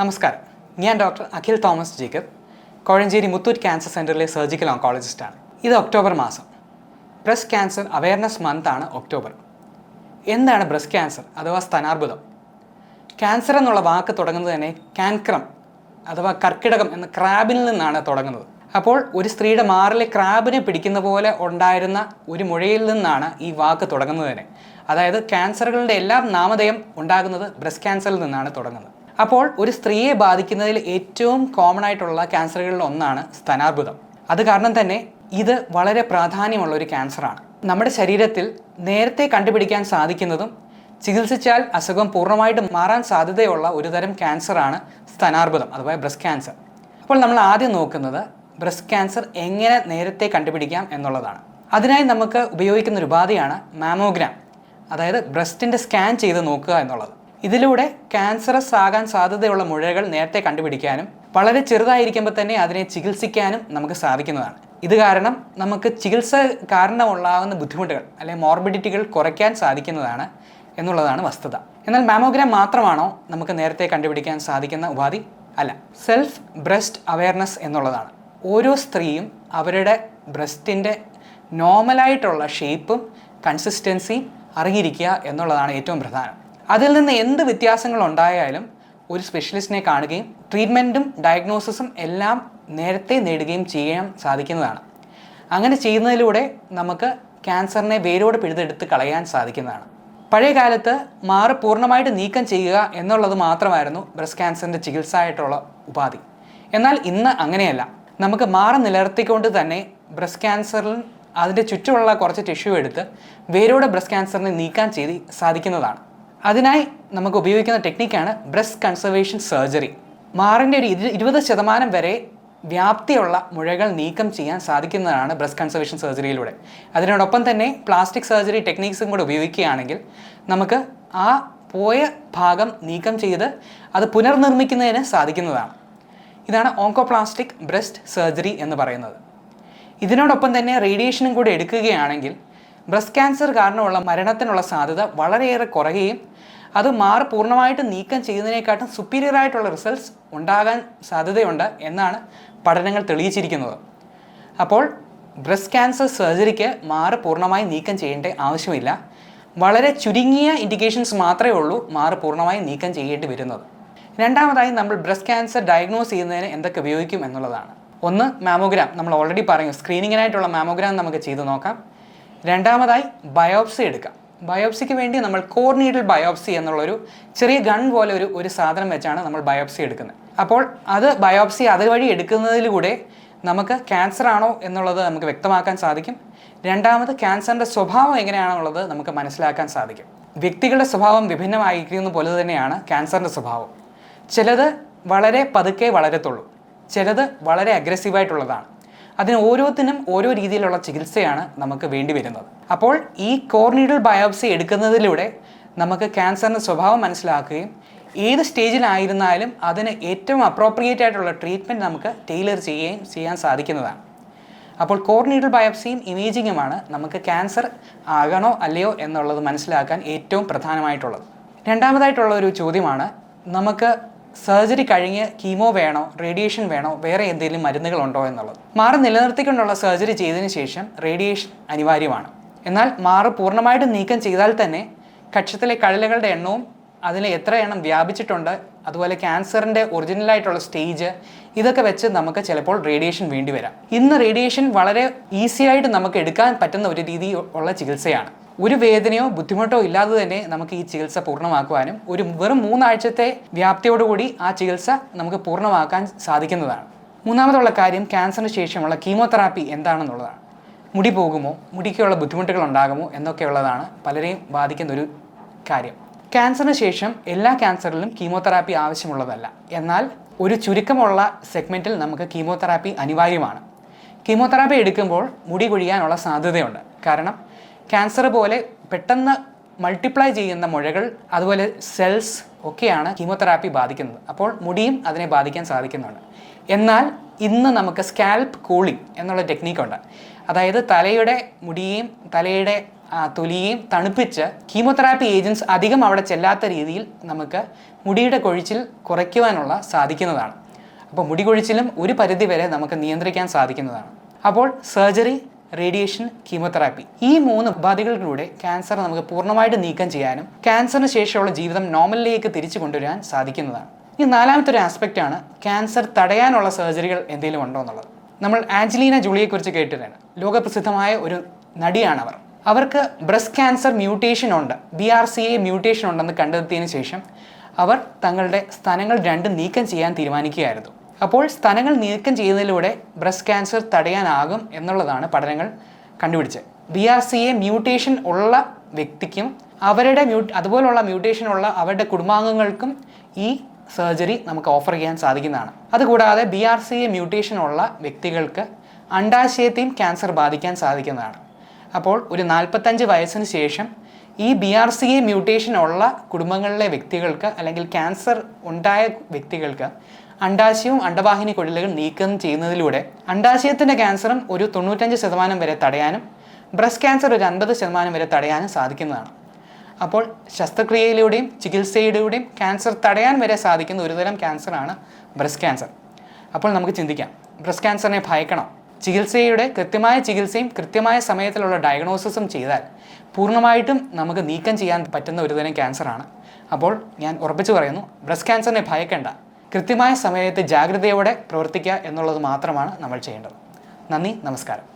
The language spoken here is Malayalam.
നമസ്കാരം, ഞാൻ ഡോക്ടർ അഖിൽ തോമസ് ജേക്കബ്, കോഴഞ്ചേരി മുത്തൂറ്റ് ക്യാൻസർ സെൻ്ററിലെ സർജിക്കൽ ഓങ്കോളജിസ്റ്റാണ്. ഇത് ഒക്ടോബർ മാസം, ബ്രസ്റ്റ് ക്യാൻസർ അവയർനെസ് മന്ത് ആണ് ഒക്ടോബർ. എന്താണ് ബ്രസ്റ്റ് ക്യാൻസർ അഥവാ സ്തനാർബുദം? ക്യാൻസർ എന്നുള്ള വാക്ക് തുടങ്ങുന്നത് തന്നെ കാൻക്രം അഥവാ കർക്കിടകം എന്ന ക്രാബിൽ നിന്നാണ് തുടങ്ങുന്നത്. അപ്പോൾ ഒരു സ്ത്രീയുടെ മാറിലെ ക്രാബിനെ പിടിക്കുന്ന പോലെ ഉണ്ടായിരുന്ന ഒരു മുഴയിൽ നിന്നാണ് ഈ വാക്ക് തുടങ്ങുന്നത് തന്നെ. അതായത് ക്യാൻസറുകളുടെ എല്ലാം നാമധേയം ഉണ്ടാകുന്നത് ബ്രസ്റ്റ് ക്യാൻസറിൽ നിന്നാണ് തുടങ്ങുന്നത്. അപ്പോൾ ഒരു സ്ത്രീയെ ബാധിക്കുന്നതിൽ ഏറ്റവും കോമൺ ആയിട്ടുള്ള ക്യാൻസറുകളിൽ ഒന്നാണ് സ്തനാർബുദം. അത് കാരണം തന്നെ ഇത് വളരെ പ്രാധാന്യമുള്ള ഒരു ക്യാൻസറാണ്. നമ്മുടെ ശരീരത്തിൽ നേരത്തെ കണ്ടുപിടിക്കാൻ സാധിക്കുന്നതും ചികിത്സിച്ചാൽ അസുഖം പൂർണ്ണമായിട്ട് മാറാൻ സാധ്യതയുള്ള ഒരു തരം ക്യാൻസറാണ് സ്തനാർബുദം അഥവാ ബ്രസ്റ്റ് ക്യാൻസർ. അപ്പോൾ നമ്മൾ ആദ്യം നോക്കുന്നത് ബ്രസ്റ്റ് ക്യാൻസർ എങ്ങനെ നേരത്തെ കണ്ടുപിടിക്കാം എന്നുള്ളതാണ്. അതിനായി നമുക്ക് ഉപയോഗിക്കുന്ന ഒരു ഉപാധിയാണ് മാമോഗ്രാം, അതായത് ബ്രസ്റ്റിൻ്റെ സ്കാൻ ചെയ്ത് നോക്കുക എന്നുള്ളത്. ഇതിലൂടെ ക്യാൻസറസ് ആകാൻ സാധ്യതയുള്ള മുഴകൾ നേരത്തെ കണ്ടുപിടിക്കാനും വളരെ ചെറുതായിരിക്കുമ്പോൾ തന്നെ അതിനെ ചികിത്സിക്കാനും നമുക്ക് സാധിക്കുന്നതാണ്. ഇത് കാരണം നമുക്ക് ചികിത്സ കാരണമുണ്ടാകുന്ന ബുദ്ധിമുട്ടുകൾ അല്ലെങ്കിൽ മോർബിഡിറ്റികൾ കുറയ്ക്കാൻ സാധിക്കുന്നതാണ് എന്നുള്ളതാണ് വസ്തുത. എന്നാൽ മാമോഗ്രാം മാത്രമാണോ നമുക്ക് നേരത്തെ കണ്ടുപിടിക്കാൻ സാധിക്കുന്ന ഉപാധി? അല്ല. സെൽഫ് ബ്രസ്റ്റ് അവയർനെസ് എന്നുള്ളതാണ്. ഓരോ സ്ത്രീയും അവരുടെ ബ്രസ്റ്റിൻ്റെ നോർമലായിട്ടുള്ള ഷേപ്പും കൺസിസ്റ്റൻസിയും അറിഞ്ഞിരിക്കുക എന്നുള്ളതാണ് ഏറ്റവും പ്രധാനം. അതിൽ നിന്ന് എന്ത് വ്യത്യാസങ്ങൾ ഉണ്ടായാലും ഒരു സ്പെഷ്യലിസ്റ്റിനെ കാണുകയും ട്രീറ്റ്മെൻറ്റും ഡയഗ്നോസിസും എല്ലാം നേരത്തെ നേടുകയും ചെയ്യാൻ സാധിക്കുന്നതാണ്. അങ്ങനെ ചെയ്യുന്നതിലൂടെ നമുക്ക് ക്യാൻസറിനെ വേരോടെ പിഴുതെടുത്ത് കളയാൻ സാധിക്കുന്നതാണ്. പഴയ കാലത്ത് മാറ് പൂർണ്ണമായിട്ട് നീക്കം ചെയ്യുക എന്നുള്ളത് മാത്രമായിരുന്നു ബ്രസ്റ്റ് ക്യാൻസറിൻ്റെ ചികിത്സ ആയിട്ടുള്ള ഉപാധി. എന്നാൽ ഇന്ന് അങ്ങനെയല്ല. നമുക്ക് മാറ് നിലനിർത്തിക്കൊണ്ട് തന്നെ ബ്രസ്റ്റ് ക്യാൻസറിൽ അതിൻ്റെ ചുറ്റുമുള്ള കുറച്ച് ടിഷ്യൂ എടുത്ത് വേരോടെ ബ്രസ്റ്റ് ക്യാൻസറിനെ നീക്കാൻ ചെയ്ത് സാധിക്കുന്നതാണ്. അതിനായി നമുക്ക് ഉപയോഗിക്കുന്ന ടെക്നിക്കാണ് ബ്രസ്റ്റ് കൺസർവേഷൻ സർജറി. മാറിൻ്റെ ഒരു 20% വരെ വ്യാപ്തിയുള്ള മുഴകൾ നീക്കം ചെയ്യാൻ സാധിക്കുന്നതാണ് ബ്രസ്റ്റ് കൺസർവേഷൻ സർജറിയിലൂടെ. അതിനോടൊപ്പം തന്നെ പ്ലാസ്റ്റിക് സർജറി ടെക്നിക്സും കൂടെ ഉപയോഗിക്കുകയാണെങ്കിൽ നമുക്ക് ആ പോയ ഭാഗം നീക്കം ചെയ്ത് അത് പുനർനിർമ്മിക്കുന്നതിന് സാധിക്കുന്നതാണ്. ഇതാണ് ഓങ്കോപ്ലാസ്റ്റിക് ബ്രസ്റ്റ് സർജറി എന്ന് പറയുന്നത്. ഇതിനോടൊപ്പം തന്നെ റേഡിയേഷനും കൂടെ എടുക്കുകയാണെങ്കിൽ ബ്രസ്റ്റ് ക്യാൻസർ കാരണമുള്ള മരണത്തിനുള്ള സാധ്യത വളരെയേറെ കുറയുകയും അത് മാറ് പൂർണ്ണമായിട്ട് നീക്കം ചെയ്യുന്നതിനെക്കാട്ടും സുപ്പീരിയർ ആയിട്ടുള്ള റിസൾട്ട്സ് ഉണ്ടാകാൻ സാധ്യതയുണ്ട് എന്നാണ് പഠനങ്ങൾ തെളിയിച്ചിരിക്കുന്നത്. അപ്പോൾ ബ്രസ്റ്റ് ക്യാൻസർ സർജറിക്ക് മാറ് പൂർണ്ണമായി നീക്കം ചെയ്യേണ്ട ആവശ്യമില്ല. വളരെ ചുരുങ്ങിയ ഇൻഡിക്കേഷൻസ് മാത്രമേ ഉള്ളൂ മാറ് പൂർണ്ണമായി നീക്കം ചെയ്യേണ്ടി വരുന്നത്. രണ്ടാമതായി നമ്മൾ ബ്രസ്റ്റ് ക്യാൻസർ ഡയഗ്നോസ് ചെയ്യുന്നതിന് എന്തൊക്കെ ഉപയോഗിക്കും എന്നുള്ളതാണ്. ഒന്ന്, മാമോഗ്രാം. നമ്മൾ ഓൾറെഡി പറഞ്ഞു, സ്ക്രീനിങ്ങിനായിട്ടുള്ള മാമോഗ്രാം നമുക്ക് ചെയ്ത് നോക്കാം. രണ്ടാമതായി ബയോപ്സി എടുക്കാം. ബയോപ്സിക്ക് വേണ്ടി നമ്മൾ കോർ നീഡിൽ ബയോപ്സി എന്നുള്ളൊരു ചെറിയ ഗൺ പോലെ ഒരു സാധനം വെച്ചാണ് നമ്മൾ ബയോപ്സി എടുക്കുന്നത്. അപ്പോൾ അത് ബയോപ്സി അതുവഴി എടുക്കുന്നതിലൂടെ നമുക്ക് ക്യാൻസർ ആണോ എന്നുള്ളത് നമുക്ക് വ്യക്തമാക്കാൻ സാധിക്കും. രണ്ടാമത് ക്യാൻസറിൻ്റെ സ്വഭാവം എങ്ങനെയാണെന്നുള്ളത് നമുക്ക് മനസ്സിലാക്കാൻ സാധിക്കും. വ്യക്തികളുടെ സ്വഭാവം വിഭിന്നമായിരിക്കുന്ന പോലെ തന്നെയാണ് ക്യാൻസറിൻ്റെ സ്വഭാവം. ചിലത് വളരെ പതുക്കെ വളരത്തുള്ളൂ, ചിലത് വളരെ അഗ്രസീവായിട്ടുള്ളതാണ്. അതിന് ഓരോത്തിനും ഓരോ രീതിയിലുള്ള ചികിത്സയാണ് നമുക്ക് വേണ്ടി വരുന്നത്. അപ്പോൾ ഈ കോർ നീഡിൽ ബയോപ്സി എടുക്കുന്നതിലൂടെ നമുക്ക് ക്യാൻസറിൻ്റെ സ്വഭാവം മനസ്സിലാക്കുകയും ഏത് സ്റ്റേജിലായിരുന്നാലും അതിന് ഏറ്റവും അപ്രോപ്രിയേറ്റ് ആയിട്ടുള്ള ട്രീറ്റ്മെൻറ്റ് നമുക്ക് ടൈലർ ചെയ്യാൻ സാധിക്കുന്നതാണ്. അപ്പോൾ കോർ നീഡിൽ ബയോപ്സിയും ഇമേജിങ്ങുമാണ് നമുക്ക് ക്യാൻസർ ആകണോ അല്ലയോ എന്നുള്ളത് മനസ്സിലാക്കാൻ ഏറ്റവും പ്രധാനമായിട്ടുള്ളത്. രണ്ടാമതായിട്ടുള്ള ഒരു ചോദ്യമാണ്, നമുക്ക് സർജറി കഴിഞ്ഞ് കീമോ വേണോ, റേഡിയേഷൻ വേണോ, വേറെ എന്തെങ്കിലും മരുന്നുകളുണ്ടോ എന്നുള്ളത്. മാറ് നിലനിർത്തിക്കൊണ്ടുള്ള സർജറി ചെയ്തതിന് ശേഷം റേഡിയേഷൻ അനിവാര്യമാണ്. എന്നാൽ മാറ് പൂർണ്ണമായിട്ട് നീക്കം ചെയ്താൽ തന്നെ കക്ഷത്തിലെ കഴലുകളുടെ എണ്ണവും അതിൽ എത്ര എണ്ണം വ്യാപിച്ചിട്ടുണ്ട്, അതുപോലെ ക്യാൻസറിൻ്റെ ഒറിജിനലായിട്ടുള്ള സ്റ്റേജ്, ഇതൊക്കെ വെച്ച് നമുക്ക് ചിലപ്പോൾ റേഡിയേഷൻ വേണ്ടി വരാം. ഇന്ന് റേഡിയേഷൻ വളരെ ഈസി ആയിട്ട് നമുക്ക് എടുക്കാൻ പറ്റുന്ന ഒരു രീതി ഉള്ള ചികിത്സയാണ്. ഒരു വേദനയോ ബുദ്ധിമുട്ടോ ഇല്ലാതെ തന്നെ നമുക്ക് ഈ ചികിത്സ പൂർണ്ണമാക്കുവാനും വെറും 3 ആഴ്ചത്തെ വ്യാപ്തിയോടുകൂടി ആ ചികിത്സ നമുക്ക് പൂർണ്ണമാക്കാൻ സാധിക്കുന്നതാണ്. മൂന്നാമതുള്ള കാര്യം, ക്യാൻസറിന് ശേഷമുള്ള കീമോതെറാപ്പി എന്താണെന്നുള്ളതാണ്. മുടി പോകുമോ, മുടിക്കുള്ള ബുദ്ധിമുട്ടുകൾ ഉണ്ടാകുമോ എന്നൊക്കെയുള്ളതാണ് പലരെയും ബാധിക്കുന്ന ഒരു കാര്യം. ക്യാൻസറിന് ശേഷം എല്ലാ ക്യാൻസറിലും കീമോതെറാപ്പി ആവശ്യമുള്ളതല്ല. എന്നാൽ ഒരു ചുരുക്കമുള്ള സെഗ്മെൻറ്റിൽ നമുക്ക് കീമോതെറാപ്പി അനിവാര്യമാണ്. കീമോതെറാപ്പി എടുക്കുമ്പോൾ മുടി കൊഴിയാനുള്ള സാധ്യതയുണ്ട്. കാരണം ക്യാൻസർ പോലെ പെട്ടെന്ന് മൾട്ടിപ്ലൈ ചെയ്യുന്ന മുഴകൾ, അതുപോലെ സെൽസ് ഒക്കെയാണ് കീമോതെറാപ്പി ബാധിക്കുന്നത്. അപ്പോൾ മുടിയും അതിനെ ബാധിക്കാൻ സാധിക്കുന്നുണ്ട്. എന്നാൽ ഇന്ന് നമുക്ക് സ്കാൽപ്പ് കൂളിംഗ് എന്നുള്ള ടെക്നീക്കുണ്ട്. അതായത് തലയുടെ മുടിയെയും തലയുടെ തൊലിയെയും തണുപ്പിച്ച് കീമോതെറാപ്പി ഏജൻസ് അധികം അവിടെ ചെല്ലാത്ത രീതിയിൽ നമുക്ക് മുടിയുടെ കൊഴിച്ചിൽ കുറയ്ക്കുവാനുള്ള സാധിക്കുന്നതാണ്. അപ്പോൾ മുടി കൊഴിച്ചിലും ഒരു പരിധി വരെ നമുക്ക് നിയന്ത്രിക്കാൻ സാധിക്കുന്നതാണ്. അപ്പോൾ സർജറി, റേഡിയേഷൻ, കീമോതെറാപ്പി ഈ 3 ഉപാധികളിലൂടെ ക്യാൻസർ നമുക്ക് പൂർണ്ണമായിട്ട് നീക്കം ചെയ്യാനും ക്യാൻസറിന് ശേഷമുള്ള ജീവിതം നോർമലിലേക്ക് തിരിച്ചു കൊണ്ടുവരാൻ സാധിക്കുന്നതാണ്. ഈ 4ാമത്തെ ഒരു ആസ്പെക്റ്റാണ് ക്യാൻസർ തടയാനുള്ള സർജറികൾ എന്തെങ്കിലും ഉണ്ടോ എന്നുള്ളത്. നമ്മൾ ആഞ്ചലീന ജോളിയെക്കുറിച്ച് കേട്ടിട്ടാണ്. ലോകപ്രസിദ്ധമായ ഒരു നടിയാണ് അവർ. അവർക്ക് ബ്രസ്റ്റ് ക്യാൻസർ മ്യൂട്ടേഷൻ ഉണ്ട്, BRCA മ്യൂട്ടേഷൻ ഉണ്ടെന്ന് കണ്ടെത്തിയതിന് ശേഷം അവർ തങ്ങളുടെ സ്തനങ്ങൾ 2 നീക്കം ചെയ്യാൻ തീരുമാനിക്കുകയായിരുന്നു. അപ്പോൾ സ്തനങ്ങൾ നീക്കം ചെയ്യുന്നതിലൂടെ ബ്രസ്റ്റ് ക്യാൻസർ തടയാനാകും എന്നുള്ളതാണ് പഠനങ്ങൾ കണ്ടുപിടിച്ചത്. BRCA മ്യൂട്ടേഷൻ ഉള്ള വ്യക്തിക്കും അതുപോലുള്ള മ്യൂട്ടേഷൻ ഉള്ള അവരുടെ കുടുംബാംഗങ്ങൾക്കും ഈ സർജറി നമുക്ക് ഓഫർ ചെയ്യാൻ സാധിക്കുന്നതാണ്. അതുകൂടാതെ BRCA മ്യൂട്ടേഷൻ ഉള്ള വ്യക്തികൾക്ക് അണ്ഡാശയത്തെയും ക്യാൻസർ ബാധിക്കാൻ സാധിക്കുന്നതാണ്. അപ്പോൾ ഒരു 45 വയസ്സിന് ശേഷം ഈ BRCA മ്യൂട്ടേഷൻ ഉള്ള കുടുംബങ്ങളിലെ വ്യക്തികൾക്ക് അല്ലെങ്കിൽ ക്യാൻസർ ഉണ്ടായ വ്യക്തികൾക്ക് അണ്ഡാശയവും അണ്ഡവാഹിനി കുഴലുകൾ നീക്കം ചെയ്യുന്നതിലൂടെ അണ്ഡാശയത്തിൻ്റെ ക്യാൻസറും ഒരു 95% വരെ തടയാനും ബ്രസ്റ്റ് ക്യാൻസർ ഒരു 50% വരെ തടയാനും സാധിക്കുന്നതാണ്. അപ്പോൾ ശസ്ത്രക്രിയയിലൂടെയും ചികിത്സയിലൂടെയും ക്യാൻസർ തടയാൻ വരെ സാധിക്കുന്ന ഒരുതരം ക്യാൻസറാണ് ബ്രസ്റ്റ് ക്യാൻസർ. അപ്പോൾ നമുക്ക് ചിന്തിക്കാം, ബ്രസ്റ്റ് ക്യാൻസറിനെ ഭയക്കണം? കൃത്യമായ ചികിത്സയും കൃത്യമായ സമയത്തിലുള്ള ഡയഗ്നോസിസും ചെയ്താൽ പൂർണ്ണമായിട്ടും നമുക്ക് നീക്കം ചെയ്യാൻ പറ്റുന്ന ഒരുതരം ക്യാൻസറാണ്. അപ്പോൾ ഞാൻ ഉറപ്പിച്ചു പറയുന്നു, ബ്രസ്റ്റ് ക്യാൻസറിനെ ഭയക്കേണ്ട. കൃത്യമായ സമയത്ത് ജാഗ്രതയോടെ പ്രവർത്തിക്കുക എന്നുള്ളത് മാത്രമാണ് നമ്മൾ ചെയ്യേണ്ടത്. നന്ദി, നമസ്കാരം.